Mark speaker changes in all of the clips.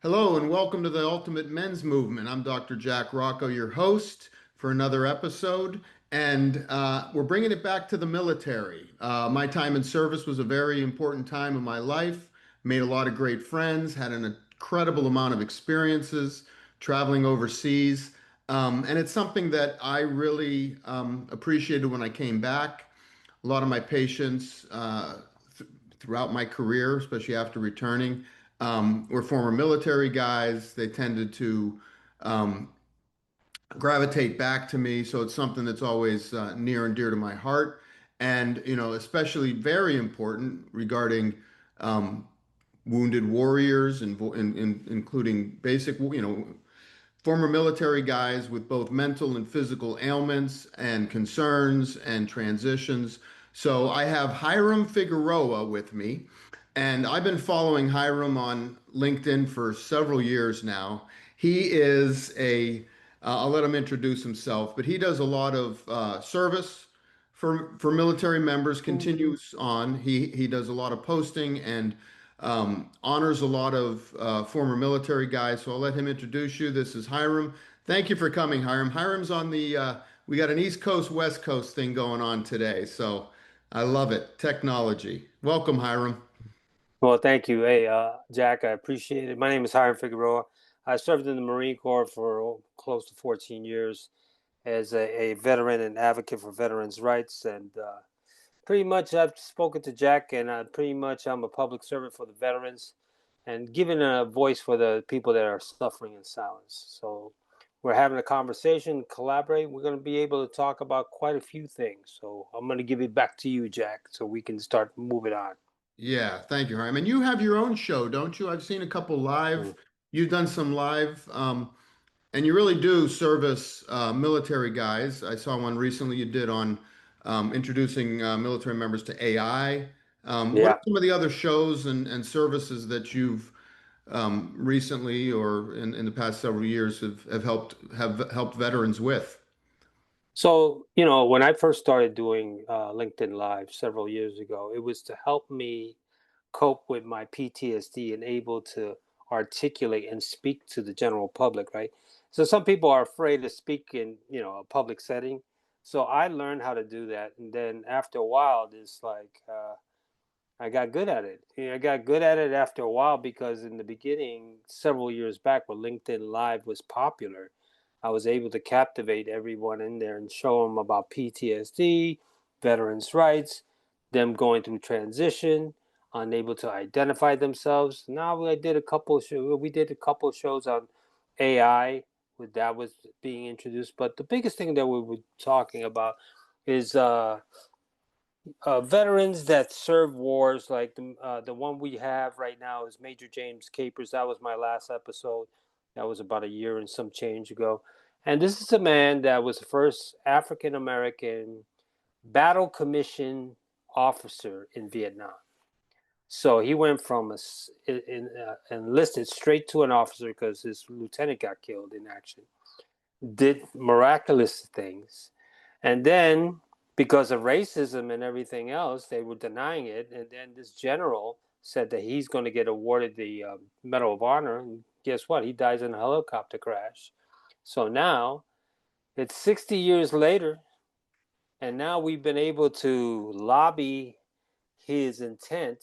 Speaker 1: Hello and welcome to the Ultimate Men's Movement. I'm Dr. Jack Rocco, your host for another episode, and we're bringing it back to the military. My time in service was a very important time in my life. Made a lot of great friends, had an incredible amount of experiences traveling overseas, and it's something that I really appreciated when I came back. A lot of my patients throughout my career, especially after returning, were former military guys. They tended to um, gravitate back to me, so it's something that's always near and dear to my heart, and especially very important regarding um, wounded warriors and including basic, former military guys with both mental and physical ailments and concerns and transitions. So I have Hiram Figueroa with me, and I've been following Hiram on LinkedIn for several years now. He is I'll let him introduce himself, but he does a lot of service for military members, continues on. He does a lot of posting and honors a lot of former military guys. So I'll let him introduce you. This is Hiram. Thank you for coming, Hiram. Hiram's on we got an East Coast, West Coast thing going on today. So I love it. Technology. Welcome, Hiram.
Speaker 2: Well, thank you. Hey, Jack, I appreciate it. My name is Hiram Figueroa. I served in the Marine Corps for close to 14 years as a veteran and advocate for veterans' rights. And pretty much I've spoken to Jack, and pretty much I'm a public servant for the veterans and giving a voice for the people that are suffering in silence. So we're having a conversation, collaborate. We're going to be able to talk about quite a few things. So I'm going to give it back to you, Jack, so we can start moving on.
Speaker 1: Yeah, thank you, Hiram. And you have your own show, don't you? I've seen a couple live. You've done some live, and you really do service military guys. I saw one recently you did on introducing military members to AI. What are
Speaker 2: Yeah.
Speaker 1: some of the other shows and services that you've recently or in the past several years have helped veterans with?
Speaker 2: So, when I first started doing LinkedIn Live several years ago, it was to help me cope with my PTSD and able to articulate and speak to the general public, right? So some people are afraid to speak in, a public setting. So I learned how to do that. And then after a while, it's like I got good at it. I got good at it after a while because in the beginning, several years back, when LinkedIn Live was popular, I was able to captivate everyone in there and show them about PTSD, veterans' rights, them going through transition, unable to identify themselves. Now I did a couple of shows. We did a couple of shows on AI. That was being introduced, but the biggest thing that we were talking about is veterans that serve wars, like the one we have right now is Major James Capers. That was my last episode. That was about a year and some change ago. And this is a man that was the first African American battle commission officer in Vietnam. So he went from enlisted straight to an officer because his lieutenant got killed in action. Did miraculous things, and then because of racism and everything else, they were denying it. And then this general said that he's going to get awarded the Medal of Honor. And guess what? He dies in a helicopter crash. So now it's 60 years later, and now we've been able to lobby his intent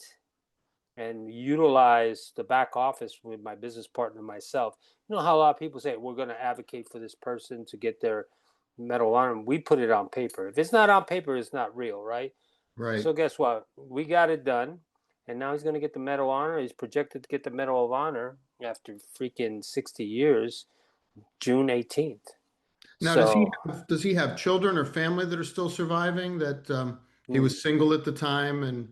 Speaker 2: and utilize the back office with my business partner and myself. You know how a lot of people say we're going to advocate for this person to get their Medal of Honor. We put it on paper. If it's not on paper, it's not real, right?
Speaker 1: Right.
Speaker 2: So guess what? We got it done, and now he's going to get the Medal of Honor. He's projected to get the Medal of Honor after freaking 60 years, June 18th.
Speaker 1: Now, does he
Speaker 2: So,
Speaker 1: does he have children or family that are still surviving? That he
Speaker 2: mm,
Speaker 1: was single at the time, and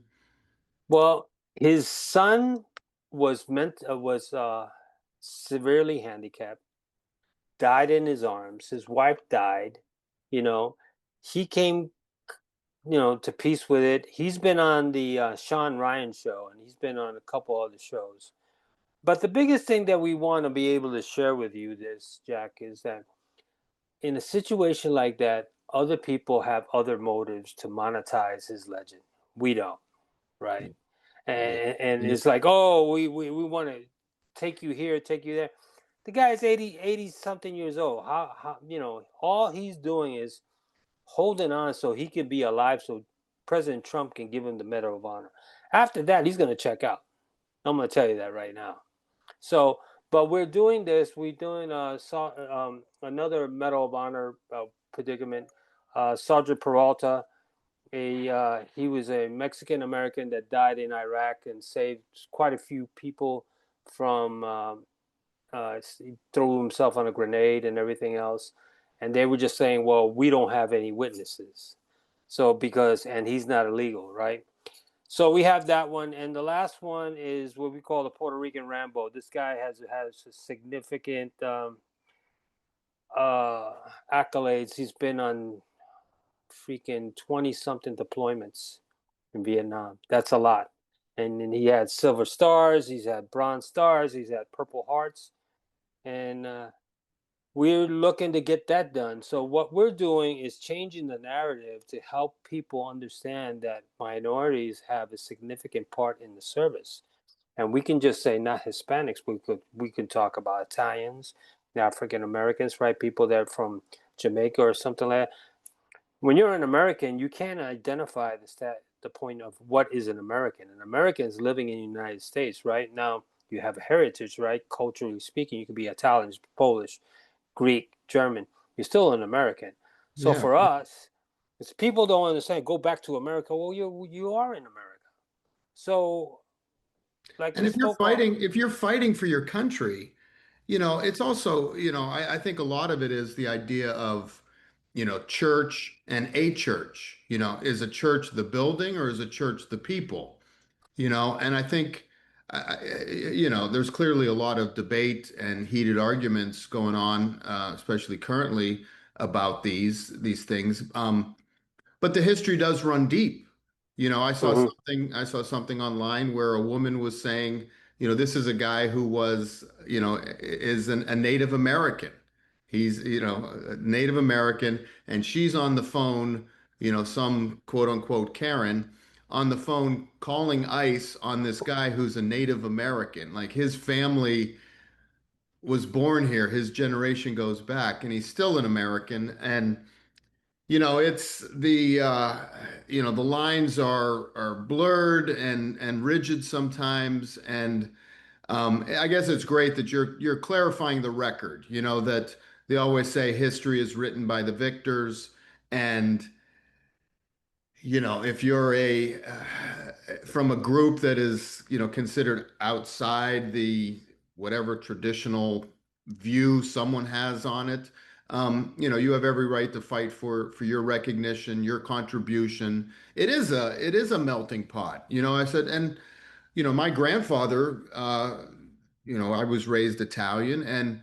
Speaker 2: well, his son was severely handicapped, died in his arms. His wife died. You know, he came, to peace with it. He's been on the Sean Ryan show, and he's been on a couple other shows. But the biggest thing that we want to be able to share with you, this Jack, is that in a situation like that, other people have other motives to monetize his legend. We don't, right?
Speaker 1: yeah,
Speaker 2: And
Speaker 1: yeah,
Speaker 2: it's like, oh, we want to. take you here, take you there. The guy is 80 something years old. How, all he's doing is holding on so he can be alive so President Trump can give him the Medal of Honor. After that, he's going to check out. I'm going to tell you that right now. So, but we're doing this. We're doing another Medal of Honor predicament. Sergeant Peralta, he was a Mexican American that died in Iraq and saved quite a few people from. He threw himself on a grenade and everything else, and they were just saying, "Well, we don't have any witnesses." So and he's not illegal, right? So we have that one, and the last one is what we call the Puerto Rican Rambo. This guy has a significant accolades. He's been on freaking 20 something deployments in Vietnam. That's a lot. And then he had silver stars, he's had bronze stars, he's had purple hearts, and we're looking to get that done. So what we're doing is changing the narrative to help people understand that minorities have a significant part in the service. And we can just say not Hispanics. We could talk about Italians, African Americans, right? People that are from Jamaica or something like that. When you're an American, you can't identify the point of what is an American. An American is living in the United States, right? Now you have a heritage, right? Culturally speaking, you could be Italian, Polish, Greek, German. You're still an American. So
Speaker 1: Yeah.
Speaker 2: for us, it's people don't understand. Go back to America. Well, you are in America. So like
Speaker 1: And
Speaker 2: we spoke on.
Speaker 1: if you're fighting for your country, it's also, I think a lot of it is the idea of, church and a church. Is a church the building or is a church the people? And I think, there's clearly a lot of debate and heated arguments going on, especially currently about these things. But the history does run deep.
Speaker 2: Mm-hmm,
Speaker 1: I saw something online where a woman was saying, this is a guy who was, is a Native American. He's, a Native American, and she's on the phone, some quote unquote Karen on the phone calling ICE on this guy who's a Native American. Like his family was born here, his generation goes back, and he's still an American. And it's the lines are blurred and rigid sometimes, and I guess it's great that you're clarifying the record. That they always say history is written by the victors, and if you're from a group that is considered outside the whatever traditional view someone has on it, you have every right to fight for your recognition, your contribution. It is a melting pot. I said, and my grandfather, I was raised Italian, and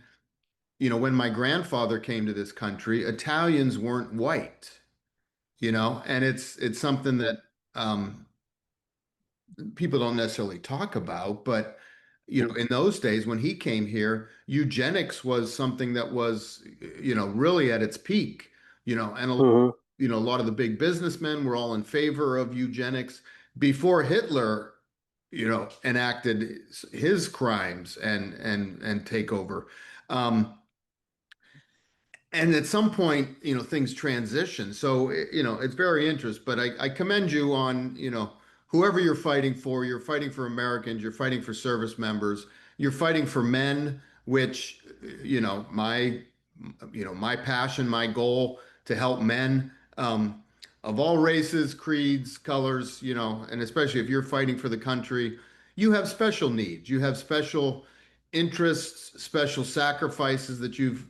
Speaker 1: when my grandfather came to this country, Italians weren't white. And it's something that um, people don't necessarily talk about, but in those days when he came here, eugenics was something that was, really at its peak, and
Speaker 2: mm-hmm.
Speaker 1: a lot of the big businessmen were all in favor of eugenics before Hitler, enacted his crimes and takeover. Um, and at some point, things transition. So, it's very interesting. But I commend you on, whoever you're fighting for. You're fighting for Americans. You're fighting for service members. You're fighting for men, which, my passion, my goal to help men of all races, creeds, colors, and especially if you're fighting for the country, you have special needs. You have special interests, special sacrifices that you've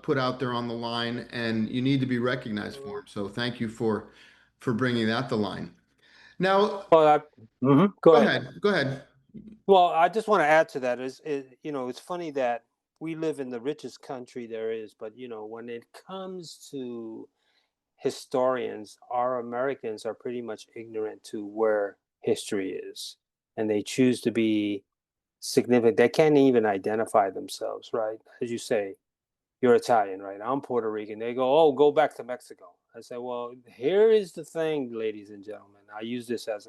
Speaker 1: put out there on the line, and you need to be recognized for them. So thank you for bringing that to line. Now,
Speaker 2: Well, go
Speaker 1: go
Speaker 2: ahead.
Speaker 1: ahead. Go ahead.
Speaker 2: Well, I just want to add to that it's funny that we live in the richest country there is, but when it comes to historians, our Americans are pretty much ignorant to where history is, and they choose to be significant. They can't even identify themselves, right? As you say, you're Italian, right? I'm Puerto Rican. They go, oh, go back to Mexico. I say, well, here is the thing, ladies and gentlemen. I use this as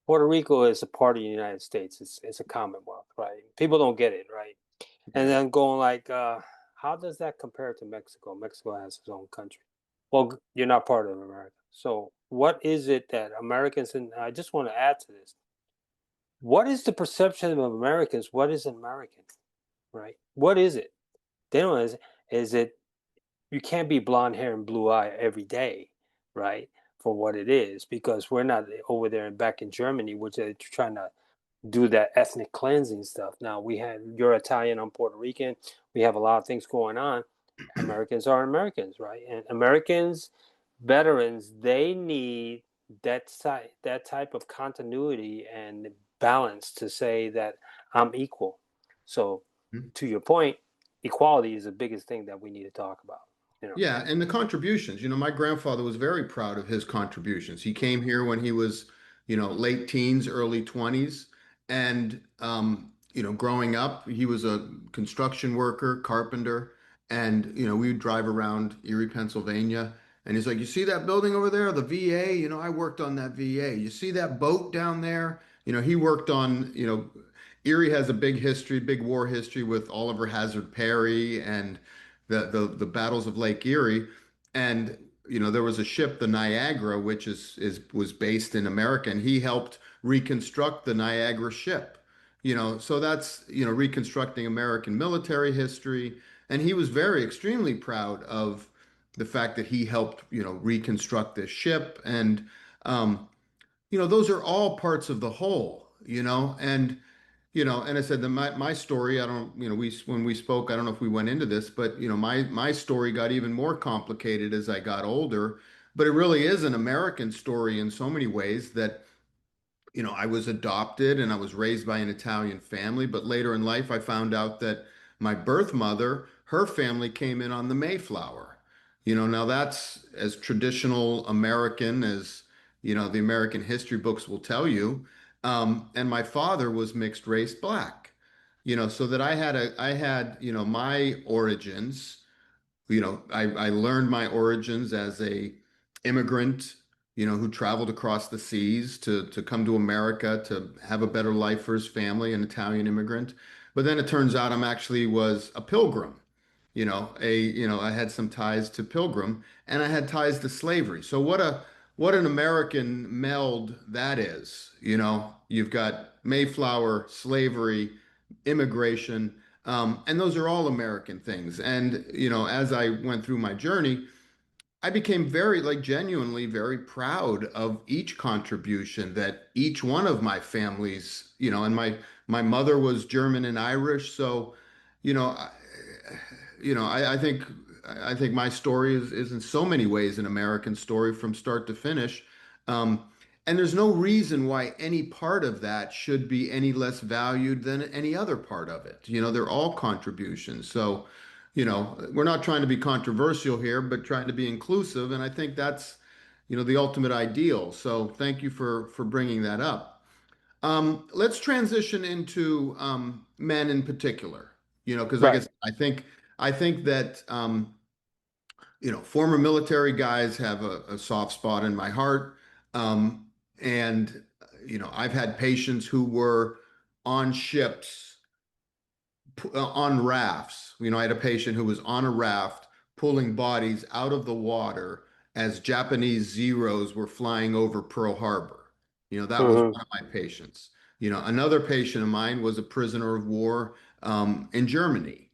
Speaker 2: Puerto Rico is a part of the United States. It's a commonwealth, right? People don't get it, right? And
Speaker 1: Yeah.
Speaker 2: then going like, how does that compare to Mexico? Mexico has its own country. Well, you're not part of America. So what is it that Americans, and I just want to add to this, what is the perception of Americans? What is American, right? What is it? They don't, is it, you can't be blonde hair and blue eye every day, right? For what it is, because we're not over there and back in Germany, which they're trying to do that ethnic cleansing stuff. Now we have, you're Italian, I'm Puerto Rican. We have a lot of things going on. Americans are Americans, right? And Americans, veterans, they need that type of continuity and balance to say that I'm equal. So,
Speaker 1: Mhm.
Speaker 2: to your point, equality is the biggest thing that we need to talk about. You know.
Speaker 1: Yeah, and the contributions. My grandfather was very proud of his contributions. He came here when he was, late teens, early 20s. And, growing up, he was a construction worker, carpenter. And, we would drive around Erie, Pennsylvania. And he's like, you see that building over there, the VA? I worked on that VA. You see that boat down there? He worked on, Erie has a big history, big war history with Oliver Hazard Perry and the battles of Lake Erie. And there was a ship, the Niagara, which is was based in America, and he helped reconstruct the Niagara ship. So that's reconstructing American military history, and he was very extremely proud of the fact that he helped reconstruct this ship. And those are all parts of the whole. And I said that my story, I don't, we when we spoke, I don't know if we went into this, but my story got even more complicated as I got older. But it really is an American story in so many ways that I was adopted and I was raised by an Italian family, but later in life I found out that my birth mother, her family came in on the Mayflower. Now that's as traditional American as, the American history books will tell you. And my father was mixed race black. So that I had, my origins. I learned my origins as a immigrant, who traveled across the seas to come to America to have a better life for his family, an Italian immigrant. But then it turns out I'm actually was a pilgrim. I had some ties to pilgrim and I had ties to slavery. So what an American meld that is. You've got Mayflower, slavery, immigration. And those are all American things. And, as I went through my journey, I became very, like, genuinely very proud of each contribution that each one of my families, and my mother was German and Irish. So, you know, I, I think my story is in so many ways an American story from start to finish. Um, and there's no reason why any part of that should be any less valued than any other part of it. They're all contributions. So, we're not trying to be controversial here, but trying to be inclusive. And I think that's, the ultimate ideal. So thank you for bringing that up. Let's transition into men in particular. Because like I
Speaker 2: Right.
Speaker 1: said, I think that former military guys have a soft spot in my heart. And I've had patients who were on ships, on rafts. I had a patient who was on a raft pulling bodies out of the water as Japanese Zeros were flying over Pearl Harbor. That was
Speaker 2: Hmm.
Speaker 1: one of my patients. Another patient of mine was a prisoner of war in Germany.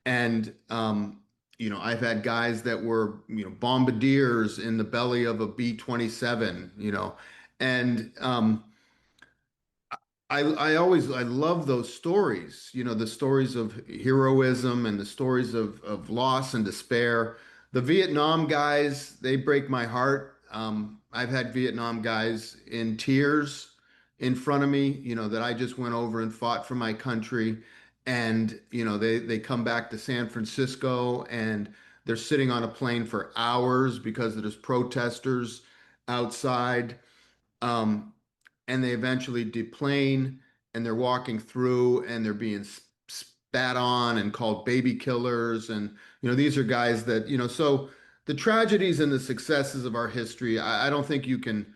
Speaker 1: And, I've had guys that were, bombardiers in the belly of a B-27, and I love those stories, the stories of heroism and the stories of loss and despair. The Vietnam guys, they break my heart. I've had Vietnam guys in tears in front of me, that I just went over and fought for my country. And, they come back to San Francisco and they're sitting on a plane for hours because there's protesters outside. Um, and they eventually deplane and they're walking through and they're being spat on and called baby killers. And, these are guys that, so the tragedies and the successes of our history, I don't think you can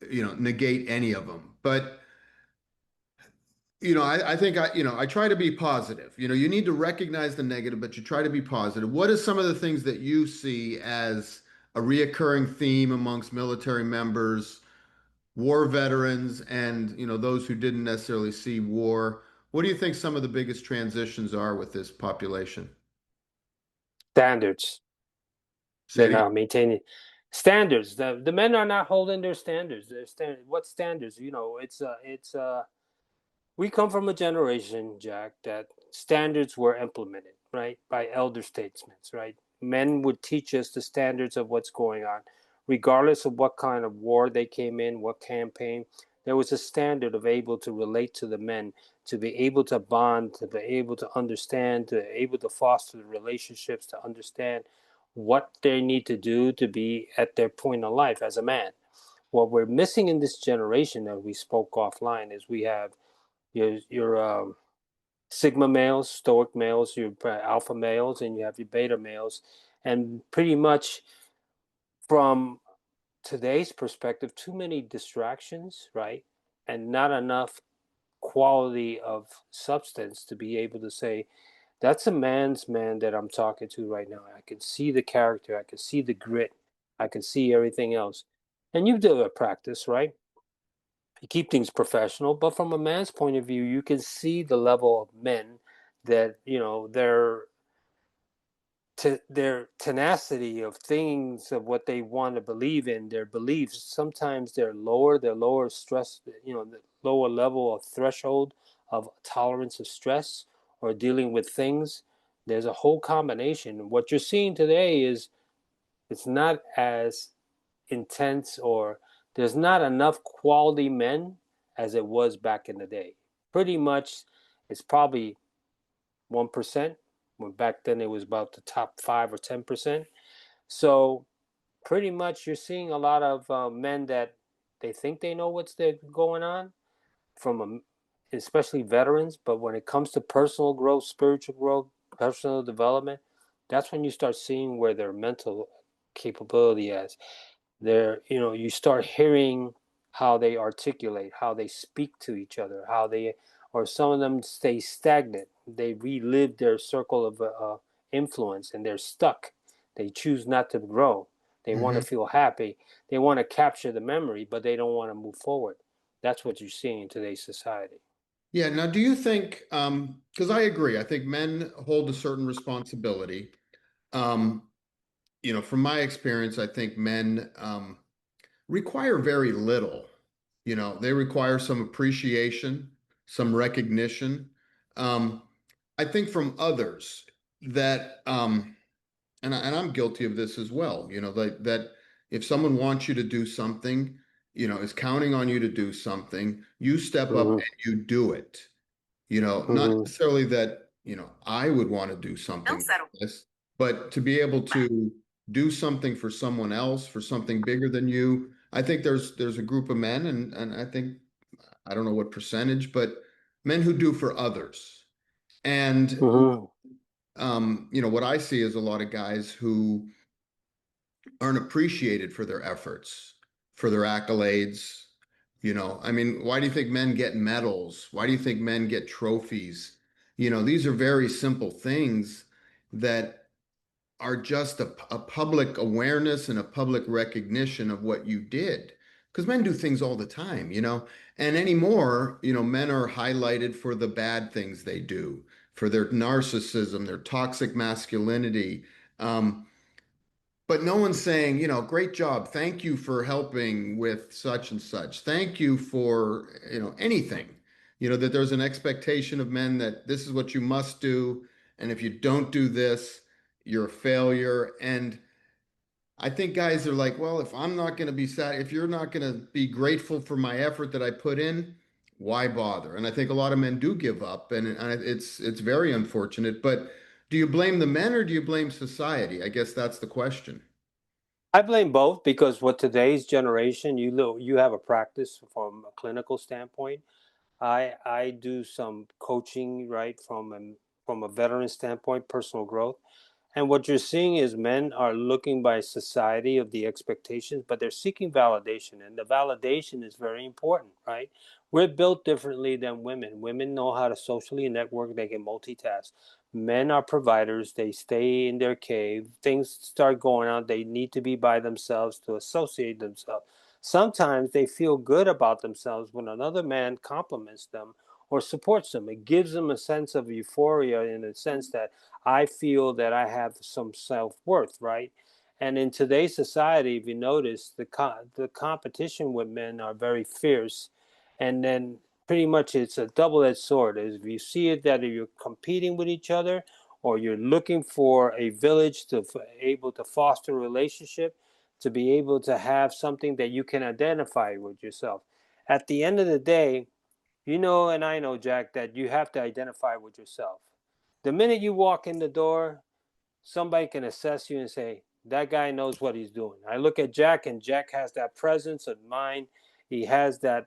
Speaker 1: negate any of them. But I think I try to be positive. You need to recognize the negative, but you try to be positive. What are some of the things that you see as a reoccurring theme amongst military members, war veterans, and those who didn't necessarily see war? What do you think some of the biggest transitions are with this population?
Speaker 2: Standards.
Speaker 1: Say
Speaker 2: They're
Speaker 1: it again.
Speaker 2: not maintaining standards. The men are not holding their standards. Their standard. What standards? We come from a generation, Jack, that standards were implemented, right, by elder statesmen, right? Men would teach us the standards of what's going on, regardless of what kind of war they came in, what campaign. There was a standard of able to relate to the men, to be able to bond, to be able to understand, to be able to foster the relationships, to understand what they need to do to be at their point of life as a man. What we're missing in this generation that we spoke offline is we have your sigma males, stoic males, your alpha males, and you have your beta males, and pretty much from today's perspective, too many distractions, right, and not enough quality of substance to be able to say that's a man's man that I'm talking to right now. I can see the character, I can see the grit, I can see everything else, and you do a practice, right? You keep things professional, but from a man's point of view, you can see the level of men that their tenacity of things of what they want to believe in, their beliefs. Sometimes they're lower stress, the lower level of threshold of tolerance of stress or dealing with things. There's a whole combination. What you're seeing today is it's not as intense, or there's not enough quality men as it was back in the day. Pretty much it's probably 1%, when back then it was about the top 5 or 10%. So pretty much you're seeing a lot of men that they think they know what's going on from especially veterans, but when it comes to personal growth, spiritual growth, personal development, that's when you start seeing where their mental capability is. You start hearing how they articulate, how they speak to each other, how they, or some of them stay stagnant. They relive their circle of influence and they're stuck. They choose not to grow. They want to
Speaker 1: Hmm.
Speaker 2: feel happy. They want to capture the memory, but they don't want to move forward. That's what you're seeing in today's society.
Speaker 1: Yeah. Now, do you think, because I agree, I think men hold a certain responsibility. Um, from my experience, I think men require very little. They require some appreciation, some recognition. Um, I think from others that, and I'm guilty of this as well, that if someone wants you to do something, is counting on you to do something, you step up
Speaker 2: Mm-hmm.
Speaker 1: and you do it. Not
Speaker 2: Mm-hmm.
Speaker 1: necessarily that, I would want to do something like this, but to be able to do something for someone else, for something bigger than you. I think there's a group of men, and I think, I don't know what percentage, but men who do for others. And
Speaker 2: Mm-hmm.
Speaker 1: what I see is a lot of guys who aren't appreciated for their efforts, for their accolades. I mean, why do you think men get medals? Why do you think men get trophies? These are very simple things that are just a public awareness and a public recognition of what you did. Because men do things all the time, and anymore, men are highlighted for the bad things they do, for their narcissism, their toxic masculinity. Um, but no one's saying, great job. Thank you for helping with such and such. Thank you for, anything. That there's an expectation of men that this is what you must do. And if you don't do this, you're a failure. And I think guys are like, well, if I'm not going to be sad, if you're not going to be grateful for my effort that I put in, why bother? And I think a lot of men do give up, and it's very unfortunate. But do you blame the men or do you blame society? I guess that's the question.
Speaker 2: I blame both because with today's generation, you have a practice from a clinical standpoint. I do some coaching, right, from a veteran standpoint, personal growth. And what you're seeing is men are looking by society of the expectations, but they're seeking validation. And the validation is very important, right? We're built differently than women. Women know how to socially network, they can multitask. Men are providers, they stay in their cave. Things start going on, they need to be by themselves to associate themselves. Sometimes they feel good about themselves when another man compliments them or supports them. It gives them a sense of euphoria, in a sense that I feel that I have some self-worth, right? And in today's society, if you notice, the competition with men are very fierce, and then pretty much it's a double-edged sword. If you see it that you're competing with each other, or you're looking for a village to able to foster a relationship, to be able to have something that you can identify with yourself. At the end of the day, you know, and I know, Jack, that you have to identify with yourself. The minute you walk in the door, somebody can assess you and say, that guy knows what he's doing. I look at Jack, and Jack has that presence of mind. He has that,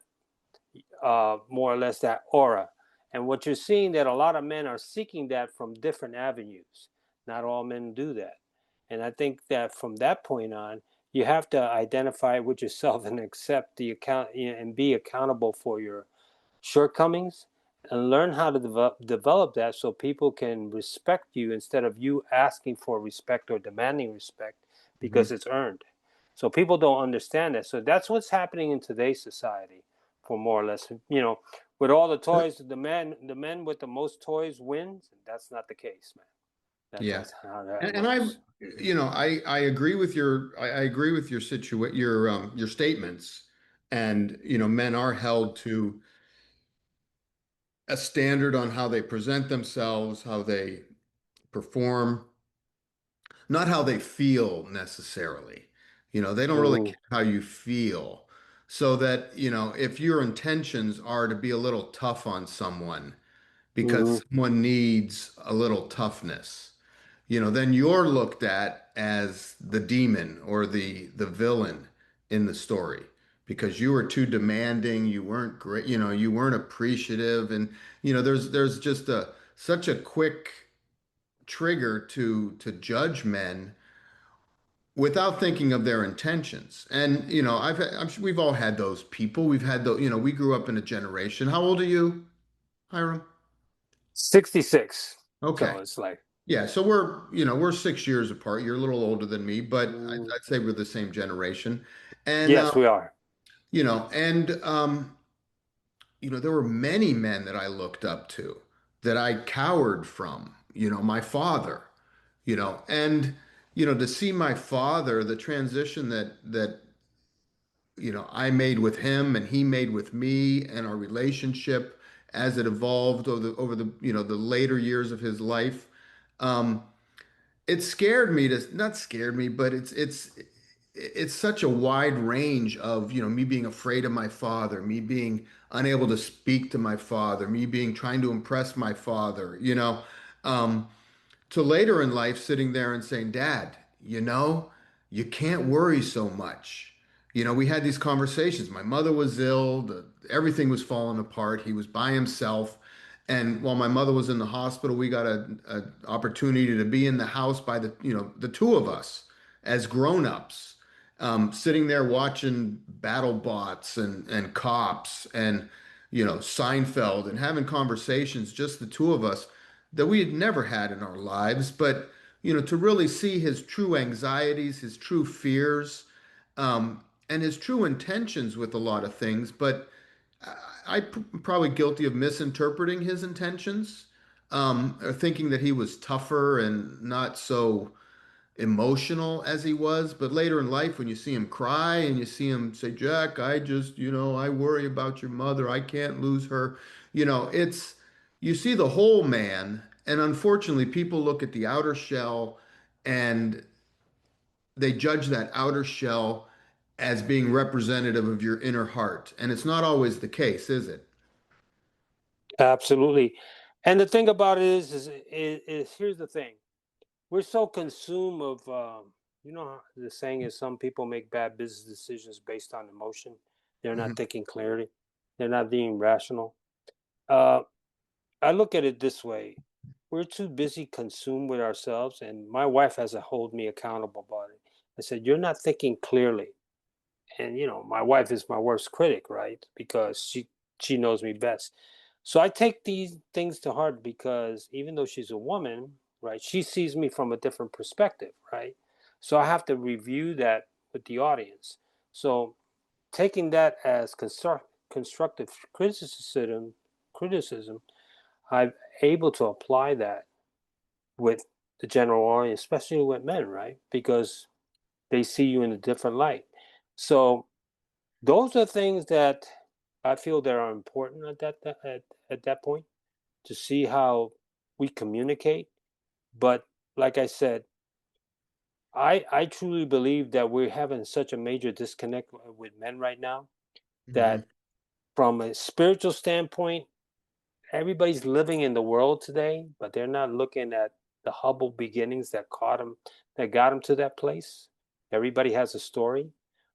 Speaker 2: more or less, that aura. And what you're seeing that a lot of men are seeking that from different avenues. Not all men do that. And I think that from that point on, you have to identify with yourself and accept the account, and be accountable for your shortcomings, and learn how to develop that so people can respect you instead of you asking for respect or demanding respect
Speaker 1: Mhm.
Speaker 2: because it's earned. So people don't understand that. So that's what's happening in today's society, for more or less. You know, with all the toys, the men with the most toys wins. That's not the case, man. That's
Speaker 1: Yeah.
Speaker 2: not how that
Speaker 1: And
Speaker 2: works.
Speaker 1: I agree with I agree with your statements. And, men are held to a standard on how they present themselves, how they perform, not how they feel necessarily. They don't really
Speaker 2: Mm-hmm.
Speaker 1: care how you feel. So that, if your intentions are to be a little tough on someone
Speaker 2: Mm-hmm.
Speaker 1: because someone needs a little toughness, then you're looked at as the demon or the villain in the story because you were too demanding, you weren't great, you weren't appreciative, and there's just such a quick trigger to judge men without thinking of their intentions. And I'm sure we've all had those people. We've had we grew up in a generation. How old are you, Hiram?
Speaker 2: 66.
Speaker 1: Okay.
Speaker 2: So it's like,
Speaker 1: Yeah, so we're 6 years apart. You're a little older than me, but
Speaker 2: mm,
Speaker 1: I'd say we're the same generation. And
Speaker 2: yes, we are.
Speaker 1: you know, and there were many men that I looked up to that I cowered from. My father. And to see my father, the transition that I made with him and he made with me, and our relationship as it evolved over the the later years of his life. Um, it scared me to not scared me, but it's such a wide range of, me being afraid of my father, me being unable to speak to my father, me being trying to impress my father, um, to later in life sitting there and saying, Dad, you can't worry so much. We had these conversations. My mother was ill, everything was falling apart. He was by himself. And while my mother was in the hospital, we got a opportunity to be in the house by the two of us as grown-ups, sitting there watching battle bots and cops and Seinfeld and having conversations, just the two of us that we had never had in our lives. But to really see his true anxieties, his true fears, and his true intentions with a lot of things. But I'm probably guilty of misinterpreting his intentions, or thinking that he was tougher and not so emotional as he was. But later in life, when you see him cry and you see him say, Jack, I just, I worry about your mother. I can't lose her. It's, you see the whole man. And unfortunately, people look at the outer shell and they judge that outer shell as being representative of your inner heart. And it's not always the case, is it?
Speaker 2: Absolutely. And the thing about it is here's the thing. We're so consumed of, you know, how the saying is some people make bad business decisions based on emotion. They're not
Speaker 1: Mhm.
Speaker 2: thinking clearly. They're not being rational. Uh, I look at it this way. we're too busy consumed with ourselves, and my wife has to hold me accountable about it. I said, "You're not thinking clearly." And my wife is my worst critic, right? Because she knows me best. So I take these things to heart because even though she's a woman, right, she sees me from a different perspective, right? So I have to review that with the audience. So taking that as constructive criticism, I'm able to apply that with the general audience, especially with men, right? Because they see you in a different light. So those are things that I feel that are important at that point, to see how we communicate. But like I said, I truly believe that we're having such a major disconnect with men right now,
Speaker 1: Hmm.
Speaker 2: that from a spiritual standpoint, everybody's living in the world today, but they're not looking at the humble beginnings that got them to that place. Everybody has a story,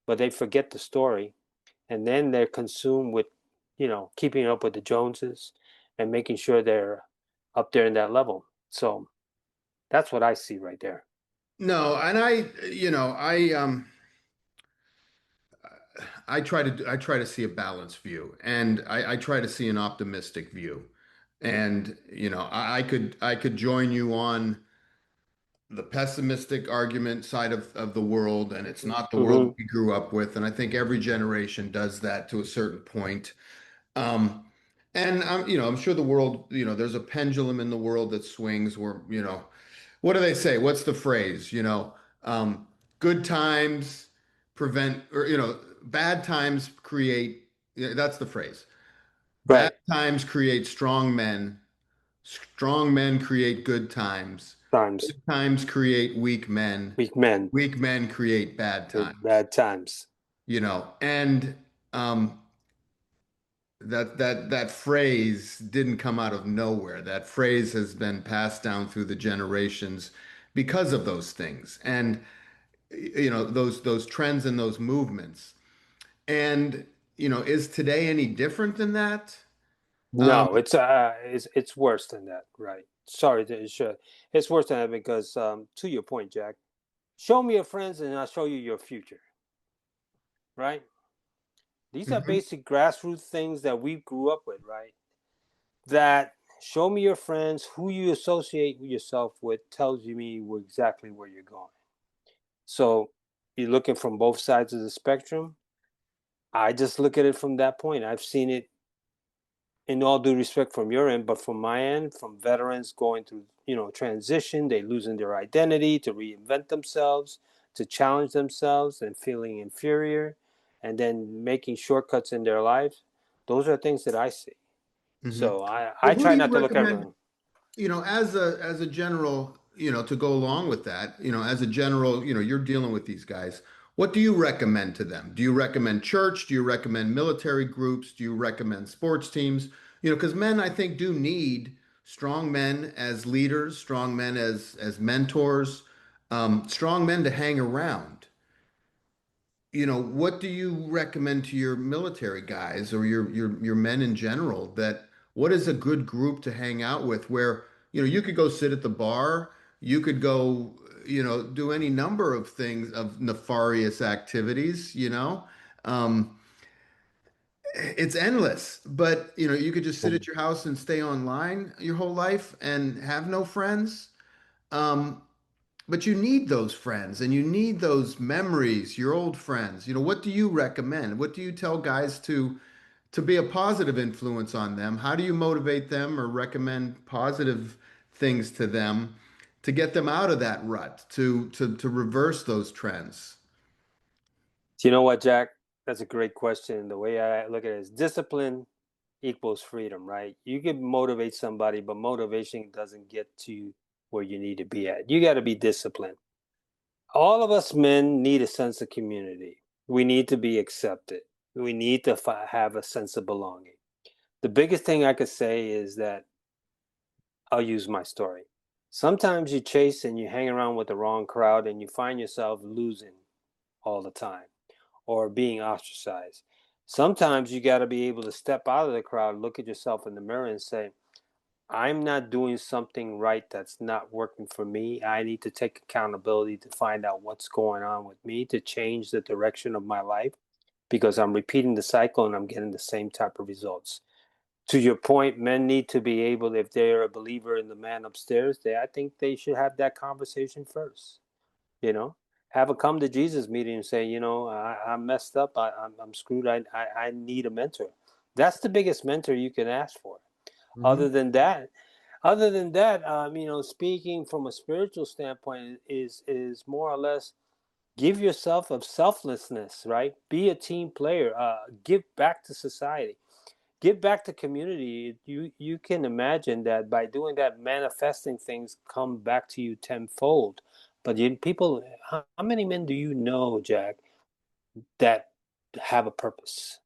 Speaker 2: but they forget the story, and then they're consumed with, keeping up with the Joneses and making sure they're up there in that level. So that's what I see right there.
Speaker 1: No, and I try to see a balanced view, and I try to see an optimistic view. And I could join you on the pessimistic argument side of the world, and it's not the world
Speaker 2: Mm-hmm.
Speaker 1: we grew up with. And I think every generation does that to a certain point. Um, and I'm sure the world, there's a pendulum in the world that swings where, what do they say? What's the phrase? Um, good times prevent, or, bad times create, yeah, that's the phrase. Bad
Speaker 2: Right.
Speaker 1: times create strong men. Strong men create good times.
Speaker 2: Times.
Speaker 1: Good times create weak men.
Speaker 2: Weak men.
Speaker 1: Weak men create bad times.
Speaker 2: Bad times.
Speaker 1: And that phrase didn't come out of nowhere. That phrase has been passed down through the generations because of those things, and those trends and those movements. And is today any different than that? Um,
Speaker 2: No, it's worse than that, right? Sorry, it's worse than that because, to your point, Jack, show me your friends and I'll show you your future, right? These are
Speaker 1: mhm,
Speaker 2: basic grassroots things that we grew up with, right? That show me your friends, who you associate yourself with tells you me exactly where you're going. So you're looking from both sides of the spectrum. I just look at it from that point. I've seen it, in all due respect, from your end, but from my end, from veterans going through, transition, they losing their identity to reinvent themselves, to challenge themselves and feeling inferior, and then making shortcuts in their lives. Those are things that I see.
Speaker 1: mhm.
Speaker 2: So I,
Speaker 1: Well,
Speaker 2: I
Speaker 1: who do
Speaker 2: try
Speaker 1: you
Speaker 2: not to look at
Speaker 1: recommend?
Speaker 2: everyone.
Speaker 1: As a general, to go along with that, as a general, you're dealing with these guys. What do you recommend to them? Do you recommend church? Do you recommend military groups? Do you recommend sports teams? Because men, I think, do need strong men as leaders, strong men as mentors, strong men to hang around. What do you recommend to your military guys or your men in general, that what is a good group to hang out with where, you could go sit at the bar, you could go, do any number of things of nefarious activities, Um, it's endless, but you could just sit at your house and stay online your whole life and have no friends. Um, but you need those friends and you need those memories, your old friends. What do you recommend? What do you tell guys to be a positive influence on them? How do you motivate them or recommend positive things to them to get them out of that rut, to reverse those trends?
Speaker 2: Do you know what, Jack? That's a great question. The way I look at it is discipline equals freedom, right? You can motivate somebody, but motivation doesn't get to where you need to be at. You got to be disciplined. All of us men need a sense of community. We need to be accepted. We need to have a sense of belonging. The biggest thing I could say is that I'll use my story. Sometimes you chase and you hang around with the wrong crowd and you find yourself losing all the time or being ostracized. Sometimes you got to be able to step out of the crowd, look at yourself in the mirror and say, I'm not doing something right that's not working for me. I need to take accountability to find out what's going on with me to change the direction of my life because I'm repeating the cycle and I'm getting the same type of results. To your point, men need to be able, if they're a believer in the man upstairs, I think they should have that conversation first. You know, have a come to Jesus meeting and say, I'm messed up. I'm screwed. I need a mentor. That's the biggest mentor you can ask for.
Speaker 1: Hmm.
Speaker 2: Other than that, speaking from a spiritual standpoint is more or less give yourself of selflessness, right? Be a team player. Give back to society. Give back to community. You can imagine that by doing that, manifesting things come back to you tenfold. But people, how many men do you know, Jack, that have a purpose,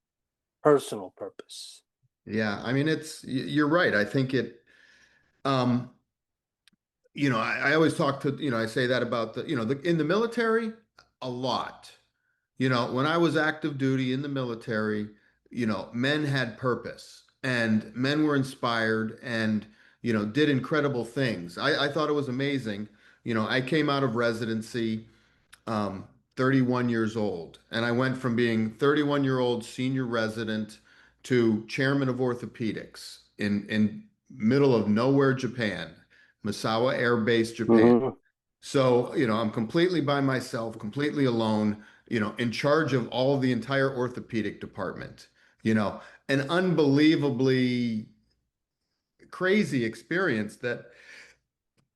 Speaker 2: personal purpose?
Speaker 1: Yeah, I mean, you're right. I think um, I always talk to, I say that about in the military, a lot. When I was active duty in the military, men had purpose and men were inspired and, did incredible things. I thought it was amazing. I came out of residency, um, 31 years old, and I went from being 31-year-old senior resident to chairman of orthopedics in middle of nowhere, Japan, Misawa Air Base, Japan.
Speaker 2: Mm-hmm.
Speaker 1: So, I'm completely by myself, completely alone, in charge of all the entire orthopedic department, an unbelievably crazy experience that,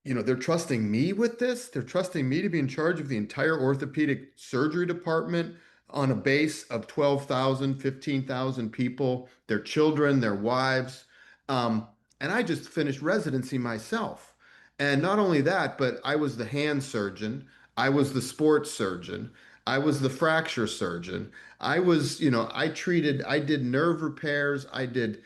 Speaker 1: they're trusting me with this. They're trusting me to be in charge of the entire orthopedic surgery department on a base of 12,000, 15,000 people, their children, their wives. Um, and I just finished residency myself. And not only that, but I was the hand surgeon, I was the sports surgeon, I was the fracture surgeon. I did nerve repairs, I did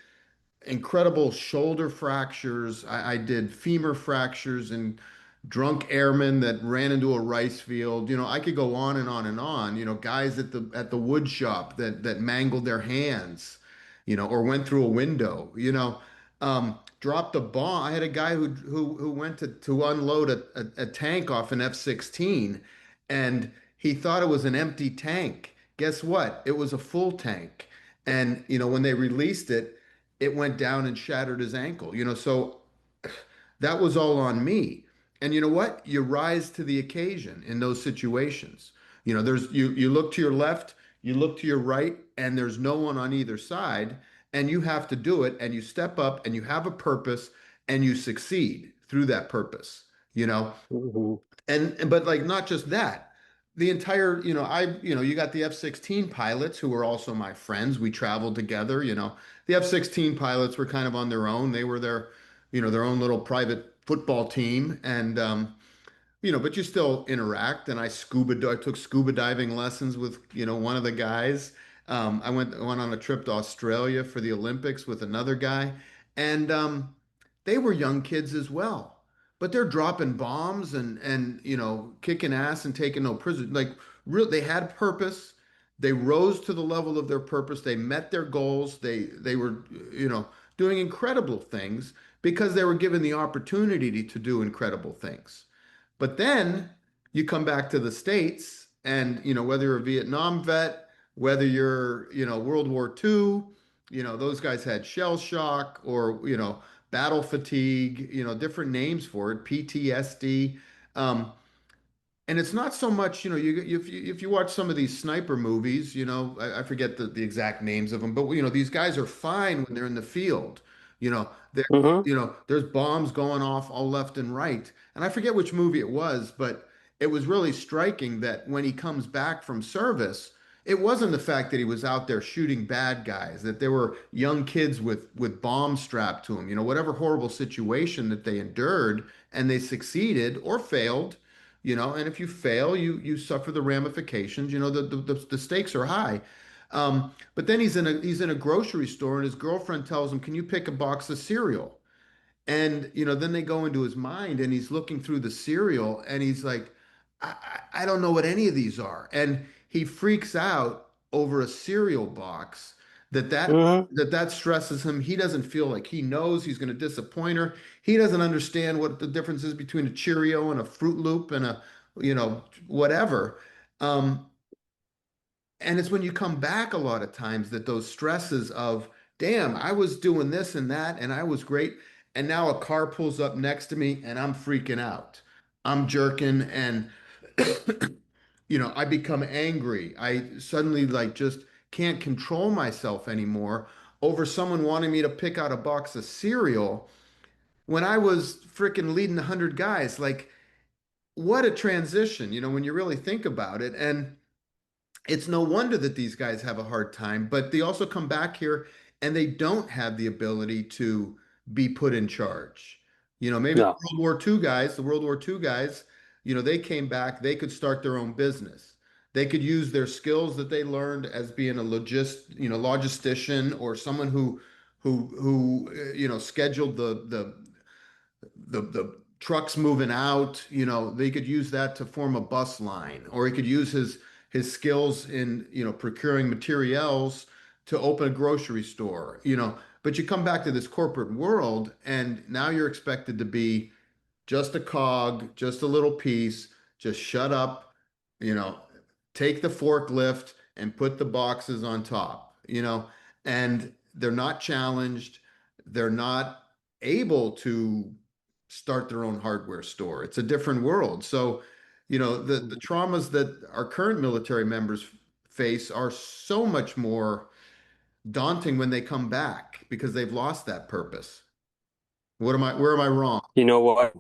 Speaker 1: incredible shoulder fractures. I did femur fractures and drunk airmen that ran into a rice field. I could go on and on and on. Guys at the wood shop that mangled their hands, or went through a window. Dropped a bomb. I had a guy who went to unload a tank off an F-16, and he thought it was an empty tank. Guess what? It was a full tank. And when they released it, it went down and shattered his ankle. So that was all on me. And you know what? You rise to the occasion in those situations. You look to your left, you look to your right, and there's no one on either side, and you have to do it, and you step up, and you have a purpose, and you succeed through that purpose. You know,
Speaker 2: Mm-hmm.
Speaker 1: but like not just that, the entire, you got the F-16 pilots who were also my friends. We traveled together. The F-16 pilots were kind of on their own. They were their own little private football team, and but you still interact. And I took scuba diving lessons with, one of the guys. I went on a trip to Australia for the Olympics with another guy, and they were young kids as well. But they're dropping bombs and kicking ass and taking no prisoners. Like they had purpose. They rose to the level of their purpose. They met their goals. They were, doing incredible things because they were given the opportunity to do incredible things. But then you come back to the States and, whether you're a Vietnam vet, whether you're, World War II, those guys had shell shock or, battle fatigue, different names for it, PTSD. Um, and it's not so much, if you watch some of these sniper movies, I forget the exact names of them, but these guys are fine when they're in the field. You know, there,
Speaker 2: Mm-hmm.
Speaker 1: there's bombs going off all left and right. And I forget which movie it was, but it was really striking that when he comes back from service, it wasn't the fact that he was out there shooting bad guys, that there were young kids with bombs strapped to them, whatever horrible situation that they endured, and they succeeded or failed. And if you fail, you suffer the ramifications. The stakes are high. But then he's in a grocery store and his girlfriend tells him, "Can you pick a box of cereal?" And then they go into his mind and he's looking through the cereal and he's like, I don't know what any of these are. And he freaks out over a cereal box that that
Speaker 2: Hmm.
Speaker 1: that stresses him. He doesn't feel like he knows he's going to disappoint her. He doesn't understand what the difference is between a Cheerio and a Fruit Loop and a, whatever. Um, and it's when you come back a lot of times that those stresses of, damn, I was doing this and that and I was great. And now a car pulls up next to me and I'm freaking out. I'm jerking and, I become angry. I suddenly like just can't control myself anymore over someone wanting me to pick out a box of cereal when I was freaking leading 100 guys. Like, what a transition, when you really think about it. And it's no wonder that these guys have a hard time, but they also come back here and they don't have the ability to be put in charge. Maybe
Speaker 2: No.
Speaker 1: The World War II guys, they came back, they could start their own business. They could use their skills that they learned as being a logistician or someone who scheduled the trucks moving out, they could use that to form a bus line, or he could use his skills in, procuring materials to open a grocery store. But you come back to this corporate world, and now you're expected to be just a cog, just a little piece, just shut up, you know, take the forklift and put the boxes on top. And they're not challenged. They're not able to start their own hardware store. It's a different world. So, the traumas that our current military members face are so much more daunting when they come back because they've lost that purpose. Where am I wrong?
Speaker 2: You know what?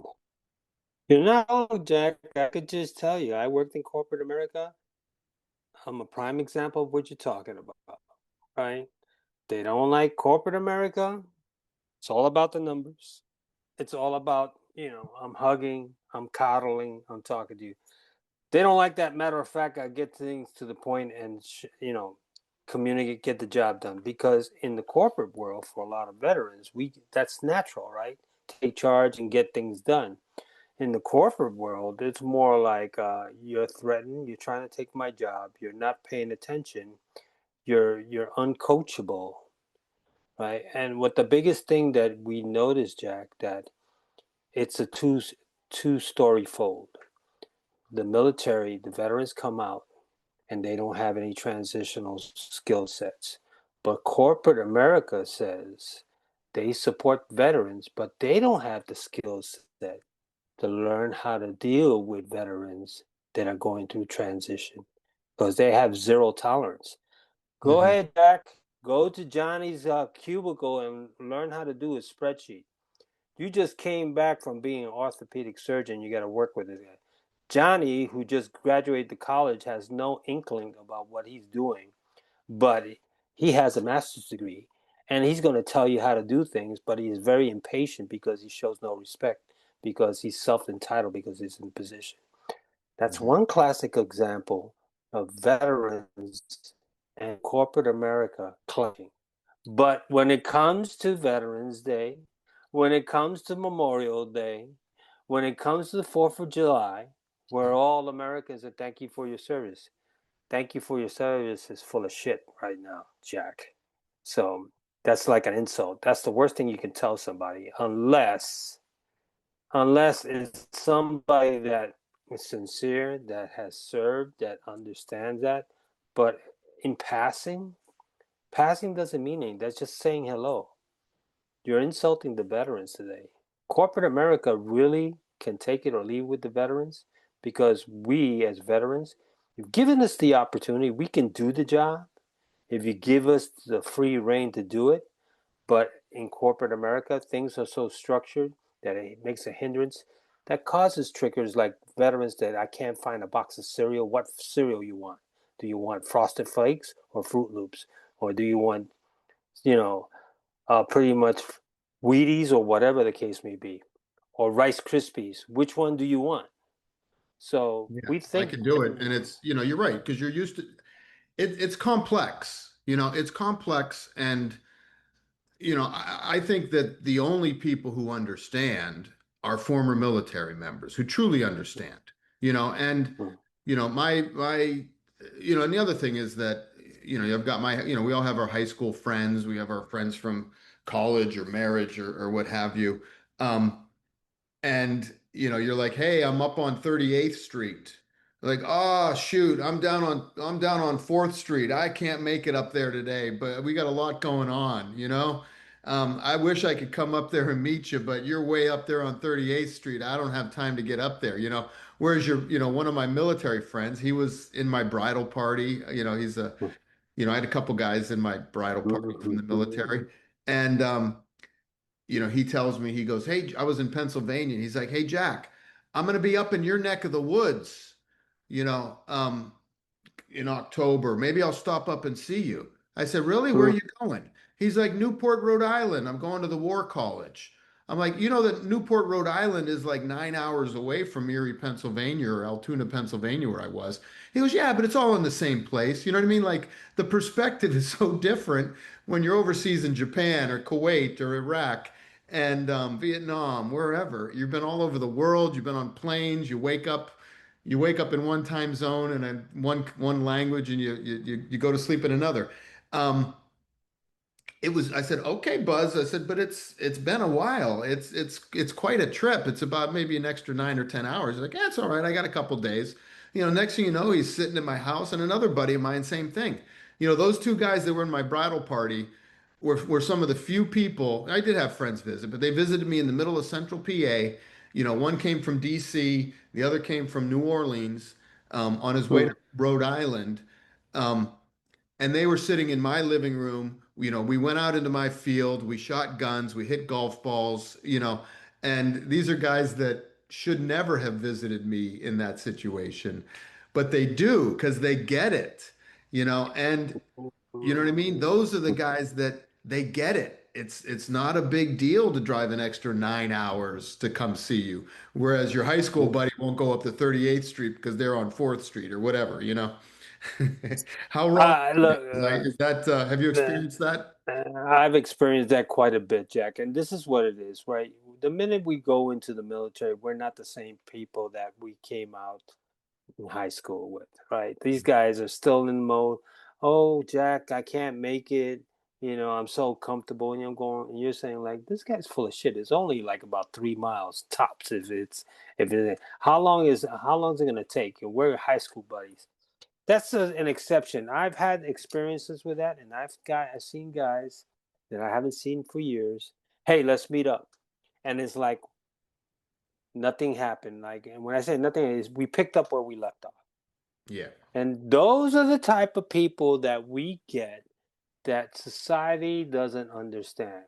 Speaker 2: You're not wrong, Jack. I could just tell you, I worked in corporate America. I'm a prime example of what you're talking about, right? They don't like corporate America. It's all about the numbers. It's all about, I'm hugging, I'm coddling, I'm talking to you. They don't like that matter of fact, I get things to the point and, communicate, get the job done. Because in the corporate world, for a lot of veterans, that's natural, right? Take charge and get things done. In the corporate world, it's more like you're threatened, you're trying to take my job, you're not paying attention, you're uncoachable, right? And what the biggest thing that we notice, Jack, that it's a two-story fold. The military, the veterans come out and they don't have any transitional skill sets. But corporate America says they support veterans, but they don't have the skill set to learn how to deal with veterans that are going through transition because they have zero tolerance. Go
Speaker 1: Mhm.
Speaker 2: ahead, Jack. Go to Johnny's cubicle and learn how to do a spreadsheet. You just came back from being an orthopedic surgeon. You got to work with this guy. Johnny, who just graduated the college, has no inkling about what he's doing, but he has a master's degree and he's going to tell you how to do things, but he is very impatient because he shows no respect because he's self-entitled because he's in position. That's
Speaker 1: Mhm.
Speaker 2: one classic example of veterans and corporate America clashing. But when it comes to Veterans Day, when it comes to Memorial Day, when it comes to the 4th of July, we're all Americans and thank you for your service. Thank you for your service is full of shit right now, Jack. So that's like an insult. That's the worst thing you can tell somebody, unless it's somebody that is sincere, that has served, that understands that. But in passing doesn't mean anything. That's just saying hello. You're insulting the veterans today. Corporate America really can take it or leave with the veterans because we, as veterans, you've given us the opportunity. We can do the job if you give us the free reign to do it. But in corporate America, things are so structured that it makes a hindrance that causes triggers like veterans that I can't find a box of cereal. What cereal you want? Do you want Frosted Flakes or Fruit Loops? Or do you want, you know, pretty much Wheaties or whatever the case may be? Or Rice Krispies? Which one do you want? So
Speaker 1: Yeah,
Speaker 2: we
Speaker 1: I
Speaker 2: think,
Speaker 1: can do it. And you're right, because you're used to it's complex. It's complex. And, I think that the only people who understand are former military members who truly understand, and,
Speaker 2: mm,
Speaker 1: my, and the other thing is that, I've got we all have our high school friends. We have our friends from college or marriage or what have you. Um, and you're like, hey, I'm up on 38th Street. Like, oh shoot, I'm down on 4th Street. I can't make it up there today, but we got a lot going on. I wish I could come up there and meet you, but you're way up there on 38th Street. I don't have time to get up there. Whereas one of my military friends, he was in my bridal party. I had a couple guys in my bridal party from the military. And he tells me, he goes, hey, I was in Pennsylvania. He's like, hey, Jack, I'm going to be up in your neck of the woods, you know, um, in October. Maybe I'll stop up and see you. I said, really? Where are you going? He's like, Newport, Rhode Island. I'm going to the War College. I'm like, that Newport, Rhode Island is like 9 hours away from Erie, Pennsylvania, or Altoona, Pennsylvania, where I was. He goes, yeah, but it's all in the same place. You know what I mean? Like the perspective is so different when you're overseas in Japan or Kuwait or Iraq and Vietnam, wherever. You've been all over the world. You've been on planes. You wake up in one time zone and in one language, and you go to sleep in another. Um, I said, okay, Buzz. I said, but it's been a while. It's quite a trip. It's about maybe an extra 9 or 10 hours. He's like, yeah, it's all right. I got a couple days. Next thing you know, he's sitting in my house, and another buddy of mine, same thing. Those two guys that were in my bridal party were some of the few people. I did have friends visit, but they visited me in the middle of central PA. One came from DC, the other came from New Orleans, on his way to Rhode Island. Um, and they were sitting in my living room. We went out into my field, we shot guns, we hit golf balls. And these are guys that should never have visited me in that situation, but they do because they get it. And you know what I mean? Those are the guys that they get it. It's not a big deal to drive an extra 9 hours to come see you, whereas your high school buddy won't go up to 38th Street because they're on 4th Street or whatever. How wrong
Speaker 2: Look,
Speaker 1: is that? Have you
Speaker 2: the,
Speaker 1: experienced that?
Speaker 2: I've experienced that quite a bit, Jack. And this is what it is, right? The minute we go into the military, we're not the same people that we came out in high school with, right? These guys are still in mode. Oh, Jack, I can't make it. I'm so comfortable. And I'm going, and you're saying like, this guy's full of shit. It's only like about 3 miles tops. How long is it gonna take? And we're high school buddies. That's an exception. I've had experiences with that, and I've seen guys that I haven't seen for years. Hey, let's meet up, and it's like nothing happened. Like, and when I say nothing, is we picked up where we left off.
Speaker 1: Yeah.
Speaker 2: And those are the type of people that we get that society doesn't understand.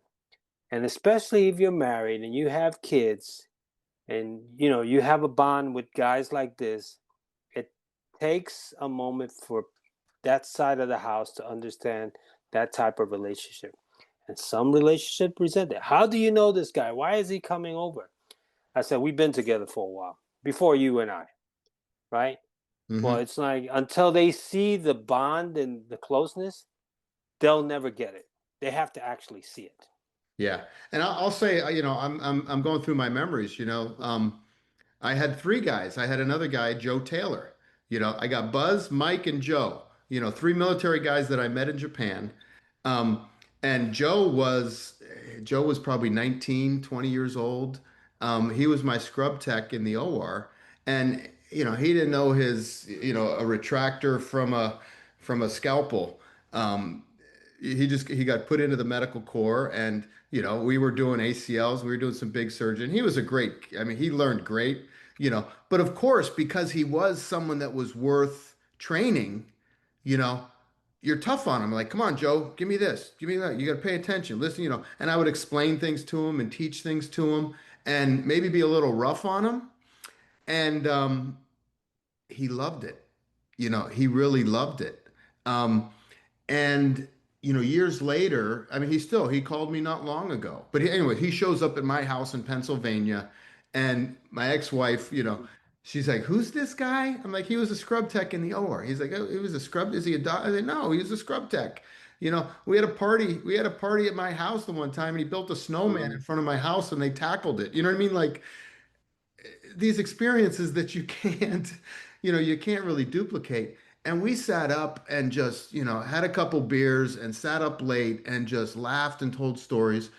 Speaker 2: And especially if you're married and you have kids, and you have a bond with guys like this, it takes a moment for that side of the house to understand that type of relationship. And some relationship present it. How do you know this guy? Why is he coming over? I said, we've been together for a while, before you and I, right? Well,
Speaker 1: Hmm.
Speaker 2: it's like until they see the bond and the closeness, they'll never get it. They have to actually see it.
Speaker 1: Yeah. And I'll say, I'm going through my memories. I had three guys. I had another guy, Joe Taylor. I got Buzz, Mike, and Joe. Three military guys that I met in Japan. Um, and Joe was probably 19, 20 years old. He was my scrub tech in the OR. And he didn't know a retractor from a scalpel. Um, he got put into the medical corps, and we were doing ACLs, we were doing some big surgery. He was I mean, he learned great. But of course, because he was someone that was worth training, you know you're tough on him. Like, come on, Joe, give me this, give me that. You got to pay attention, listen. And I would explain things to him and teach things to him, and maybe be a little rough on him. And he loved it. He really loved it. um, and years later, I mean, he called me not long ago. But anyway, he shows up at my house in Pennsylvania, and my ex-wife, she's like, "Who's this guy?" I'm like, "He was a scrub tech in the OR." He's like, "Oh, he was a scrub. Is he a doc?" I said, "No, he was a scrub tech." We had a party. We had a party at my house the one time, and he built a snowman in
Speaker 2: Mm.
Speaker 1: front of my house, and they tackled it. You know what I mean? Like these experiences that you can't really duplicate. And we sat up and just, had a couple beers and sat up late and just laughed and told stories.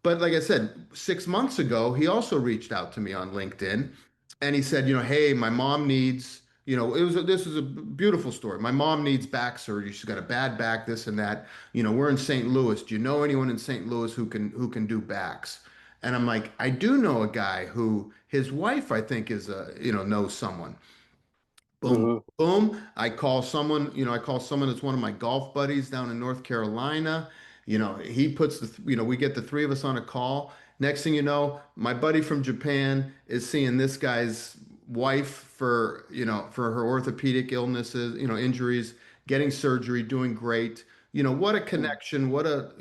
Speaker 1: But like I said, 6 months ago, he also reached out to me on LinkedIn and he said, hey, my mom needs, this is a beautiful story. My mom needs back surgery. She's got a bad back, this and that. We're in St. Louis. Do you know anyone in St. Louis who can do backs? And I'm like, I do know a guy who his wife, I think, knows someone. Boom,
Speaker 2: Hmm.
Speaker 1: boom. I call someone that's one of my golf buddies down in North Carolina. He puts we get the three of us on a call. Next thing you know, my buddy from Japan is seeing this guy's wife for her orthopedic illnesses, injuries, getting surgery, doing great. What a connection, what a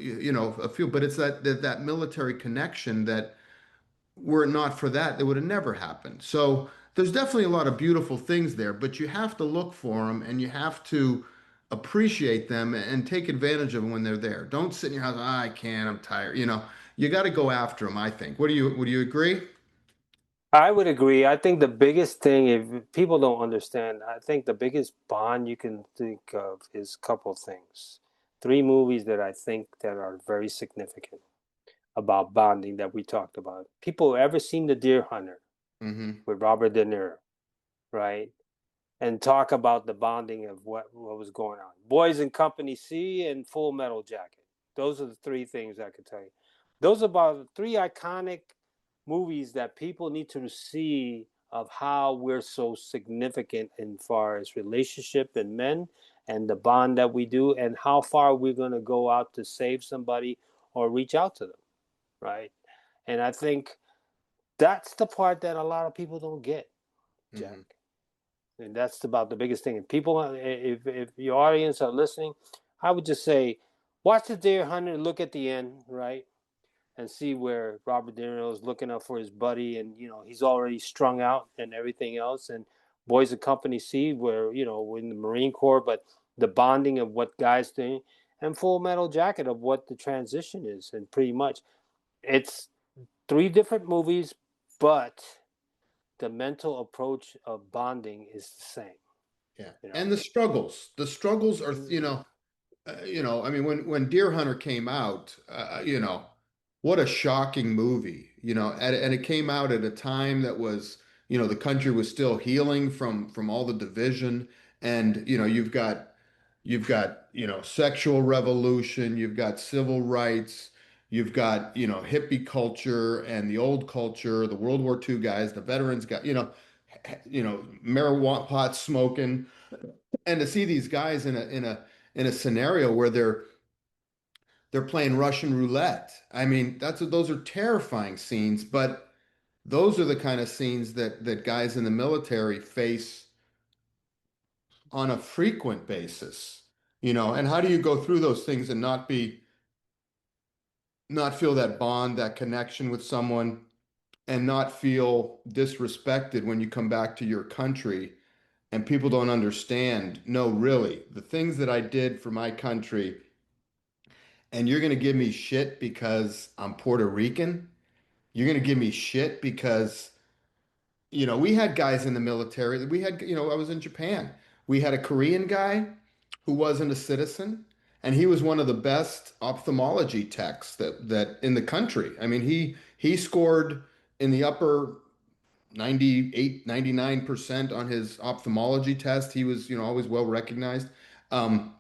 Speaker 1: feel, but it's that military connection that were it not for that, it would have never happened. So there's definitely a lot of beautiful things there, but you have to look for them and you have to appreciate them and take advantage of them when they're there. Don't sit in your house, I can't, I'm tired. You got to go after them, I think. Would you agree?
Speaker 2: I would agree. I think the biggest thing, if people don't understand, I think the biggest bond you can think of is a couple of things. Three movies that I think that are very significant about bonding that we talked about. People ever seen The Deer Hunter
Speaker 1: Mm-hmm.
Speaker 2: with Robert De Niro, right? And talk about the bonding of what was going on. Boys in Company C and Full Metal Jacket. Those are the three things I could tell you. Those are about three iconic movies that people need to see of how we're so significant in far as relationship and men and the bond that we do and how far we're going to go out to save somebody or reach out to them, right? And I think that's the part that a lot of people don't get, Jack.
Speaker 1: Mm-hmm.
Speaker 2: And that's about the biggest thing. And people, if your audience are listening, I would just say, watch the Deer Hunter, look at the end, right, and see where Robert De Niro is looking up for his buddy, and he's already strung out and everything else. And Boys of Company C, where we're in the Marine Corps, but the bonding of what guys doing, and Full Metal Jacket of what the transition is, and pretty much it's three different movies, but the mental approach of bonding is the same.
Speaker 1: Yeah.
Speaker 2: You know.
Speaker 1: And the struggles are,
Speaker 2: Mm-hmm.
Speaker 1: I mean, when Deer Hunter came out, what a shocking movie, and it came out at a time that was, the country was still healing from all the division, and you've got sexual revolution, you've got civil rights, you've got hippie culture and the old culture, the World War II guys, the veterans got marijuana pot smoking, and to see these guys in a scenario where they're playing Russian roulette. I mean, those are terrifying scenes, but those are the kind of scenes that guys in the military face on a frequent basis. And how do you go through those things and not feel that bond, that connection with someone, and not feel disrespected when you come back to your country and people don't understand? No, really, the things that I did for my country, and you're going to give me shit because I'm Puerto Rican? You're going to give me shit because, we had guys in the military. We had, I was in Japan. We had a Korean guy who wasn't a citizen, and he was one of the best ophthalmology techs that in the country. I mean, he scored in the upper 98, 99% on his ophthalmology test. He was, always well recognized. Um,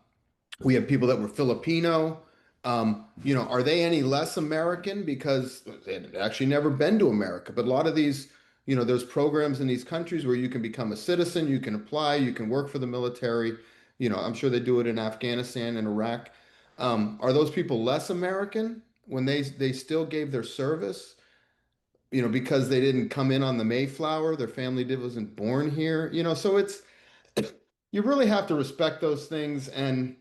Speaker 1: we have people that were Filipino. Are they any less American because they had actually never been to America? But a lot of these, there's programs in these countries where you can become a citizen, you can apply, you can work for the military. I'm sure they do it in Afghanistan and Iraq. Are those people less American when they still gave their service? Because they didn't come in on the Mayflower, their family wasn't born here. So it's you really have to respect those things, and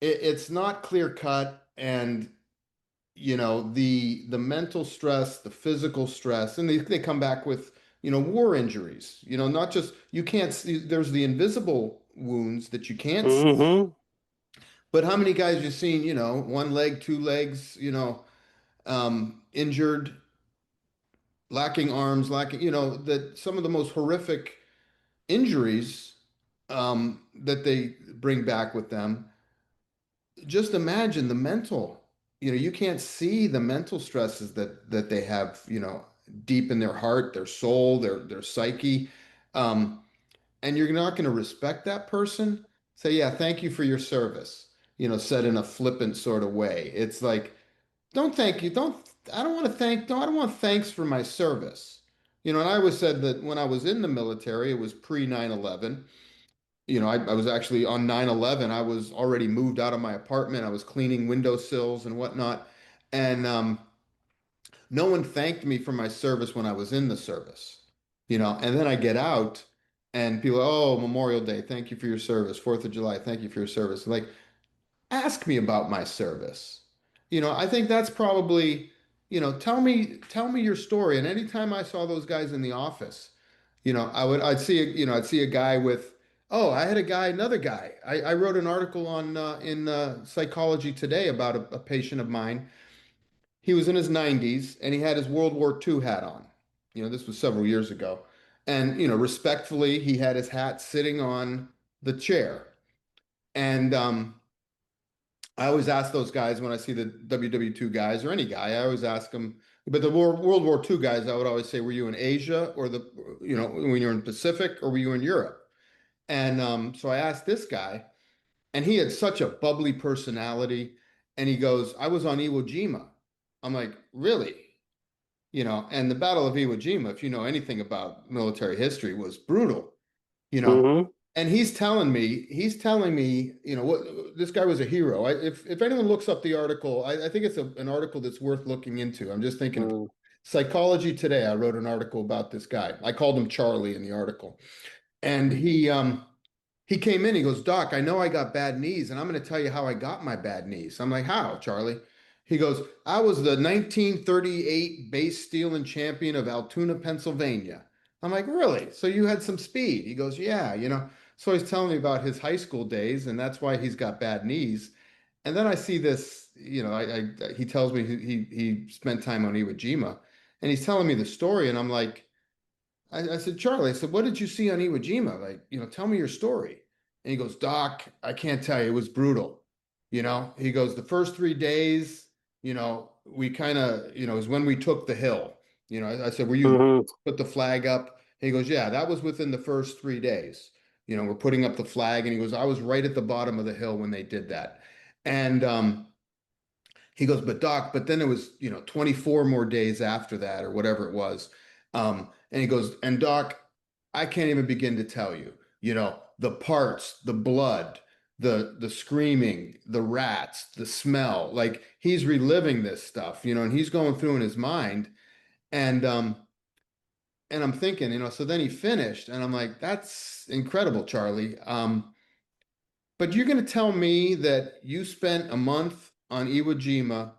Speaker 1: it's not clear cut, and the mental stress, the physical stress, and they come back with war injuries. Not just you can't see. There's the invisible wounds that you can't see.
Speaker 2: Mm-hmm.
Speaker 1: But how many guys you've seen? One leg, two legs. Injured, lacking arms, lacking. That some of the most horrific injuries that they bring back with them. Just imagine the mental, you can't see the mental stresses that they have, deep in their heart, their soul, their psyche. Um, and you're not going to respect that person. Say, yeah, thank you for your service, said in a flippant sort of way. It's like, don't thank you. I don't want to thank, no, I don't want thanks for my service. And I always said that when I was in the military, it was pre 9/11. I was actually on 9/11. I was already moved out of my apartment. I was cleaning windowsills and whatnot. And no one thanked me for my service when I was in the service, and then I get out and people, oh, Memorial Day, thank you for your service. 4th of July, thank you for your service. Like, ask me about my service. I think that's probably, tell me your story. And anytime I saw those guys in the office, I'd see a guy with, oh, I had another guy. I wrote an article on in Psychology Today about a patient of mine. He was in his 90s and he had his World War II hat on. This was several years ago. And, respectfully, he had his hat sitting on the chair. And I always ask those guys when I see the WW2 guys or any guy, I always ask them, but the World War II guys, I would always say, were you in Asia or when you're in Pacific or were you in Europe? And so I asked this guy, and he had such a bubbly personality. And he goes, I was on Iwo Jima. I'm like, really? And the Battle of Iwo Jima, if you know anything about military history, was brutal, you know.
Speaker 2: Mm-hmm.
Speaker 1: And he's telling me, what this guy was a hero. If anyone looks up the article, I think it's an article that's worth looking into. I'm just thinking of
Speaker 2: Mm-hmm.
Speaker 1: Psychology Today. I wrote an article about this guy. I called him Charlie in the article. And he came in, he goes, Doc, I know I got bad knees, and I'm going to tell you how I got my bad knees. I'm like, how, Charlie? He goes, I was the 1938 base stealing champion of Altoona, Pennsylvania. I'm like, really? So you had some speed? He goes, yeah, So he's telling me about his high school days, and that's why he's got bad knees. And then I see this, he tells me he spent time on Iwo Jima, and he's telling me the story, and I'm like, I said, Charlie, I said, what did you see on Iwo Jima? Like, tell me your story. And he goes, Doc, I can't tell you. It was brutal. He goes, the first 3 days, we kind of, is when we took the hill. I said, were you
Speaker 2: Mm-hmm.
Speaker 1: put the flag up? And he goes, yeah, that was within the first 3 days. We're putting up the flag. And he goes, I was right at the bottom of the hill when they did that. And he goes, but Doc, but then it was, 24 more days after that or whatever it was. And he goes, and Doc, I can't even begin to tell you, the parts, the blood, the screaming, the rats, the smell, like he's reliving this stuff, and he's going through in his mind. And I'm thinking, so then he finished, and I'm like, that's incredible, Charlie. But you're going to tell me that you spent a month on Iwo Jima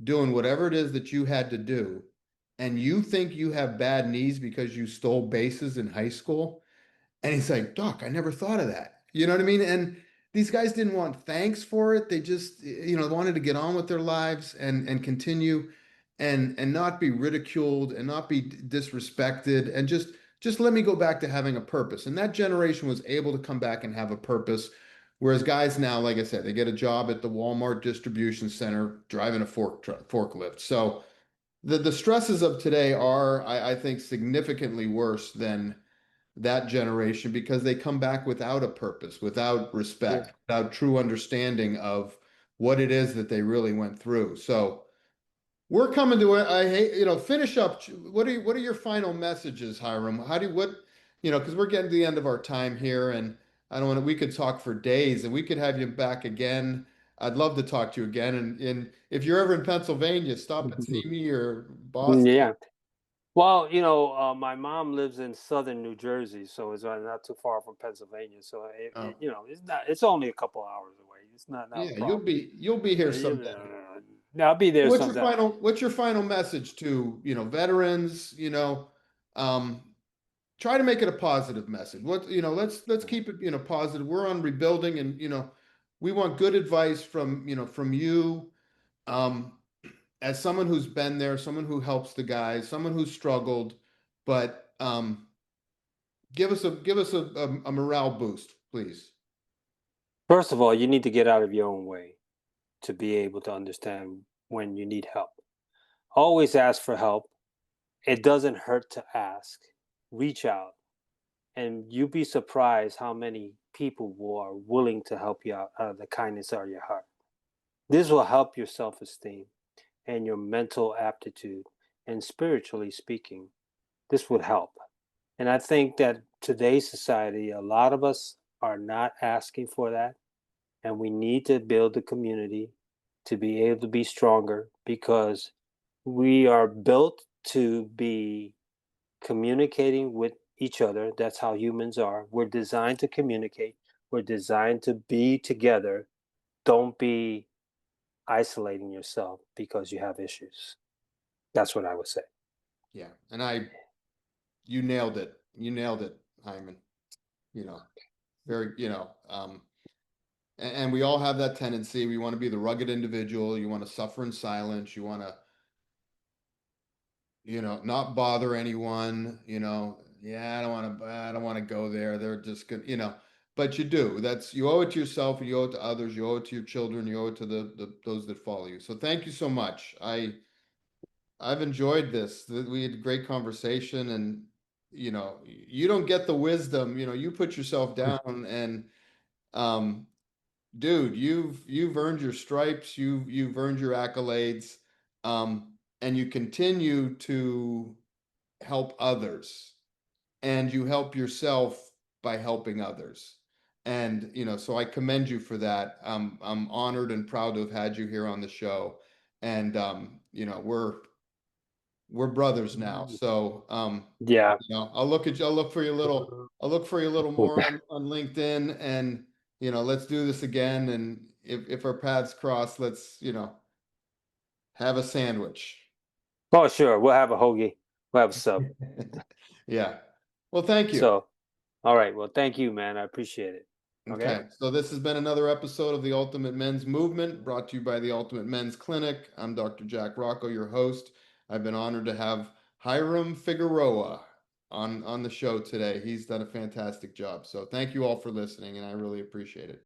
Speaker 1: doing whatever it is that you had to do, and you think you have bad knees because you stole bases in high school? And he's like, Doc, I never thought of that. You know what I mean? And these guys didn't want thanks for it. They just, wanted to get on with their lives and continue and not be ridiculed and not be disrespected and just let me go back to having a purpose. And that generation was able to come back and have a purpose. Whereas guys now, like I said, they get a job at the Walmart distribution center driving a forklift. So the stresses of today are, I think, significantly worse than that generation because they come back without a purpose, without
Speaker 2: Yeah.
Speaker 1: respect, without true understanding of what it is that they really went through. So we're coming to it. I hate, finish up. What are your final messages, Hiram? How do you, what, because we're getting to the end of our time here and I don't want to, we could talk for days and we could have you back again. I'd love to talk to you again. And if you're ever in Pennsylvania, stop and see me or Boston.
Speaker 2: Yeah. Well, my mom lives in southern New Jersey, so it's not too far from Pennsylvania. So
Speaker 1: Oh,
Speaker 2: it's not. It's only a couple hours away. It's not a
Speaker 1: yeah,
Speaker 2: problem.
Speaker 1: you'll be here someday.
Speaker 2: I'll be there sometime.
Speaker 1: What's your final message to, veterans, um, try to make it a positive message. Let's keep it, positive. We're on rebuilding and, we want good advice from you, um, as someone who's been there, someone who helps the guys, someone who's struggled, but give us a morale boost. please.
Speaker 2: First of all, you need to get out of your own way to be able to understand when you need help. Always ask for help. It doesn't hurt to ask. Reach out, and you'll be surprised how many people are willing to help you out of the kindness of your heart. This will help your self esteem and your mental aptitude, and spiritually speaking, this would help. And I think that today's society, a lot of us are not asking for that. And we need to build a community to be able to be stronger because we are built to be communicating with each other. That's how humans are. We're designed to communicate, we're designed to be together. Don't be isolating yourself because you have issues. That's what I would say.
Speaker 1: Yeah. And you nailed it. You nailed it, Hyman. You know, very, and we all have that tendency. We want to be the rugged individual. You want to suffer in silence. You want to, not bother anyone, yeah, I don't want to go there. They're just good, but you do. You owe it to yourself, and you owe it to others, you owe it to your children, you owe it to the those that follow you. So thank you so much. I've enjoyed this. We had a great conversation, and you don't get the wisdom, you put yourself down, and um dude, you've earned your stripes, you've earned your accolades, and you continue to help others, and you help yourself by helping others. And so I commend you for that. I'm honored and proud to have had you here on the show. And we're brothers now. So
Speaker 2: Yeah.
Speaker 1: I'll look for you a little more on LinkedIn, and let's do this again. And if our paths cross, let's have a sandwich.
Speaker 2: Oh, sure. We'll have a hoagie. We'll have a sub.
Speaker 1: Yeah. Well, thank you.
Speaker 2: So, all right. Well, thank you, man. I appreciate it. Okay.
Speaker 1: Okay, so this has been another episode of the Ultimate Men's Movement, brought to you by the Ultimate Men's Clinic. I'm Dr. Jack Rocco, your host. I've been honored to have Hiram Figueroa on the show today. He's done a fantastic job. So thank you all for listening, and I really appreciate it.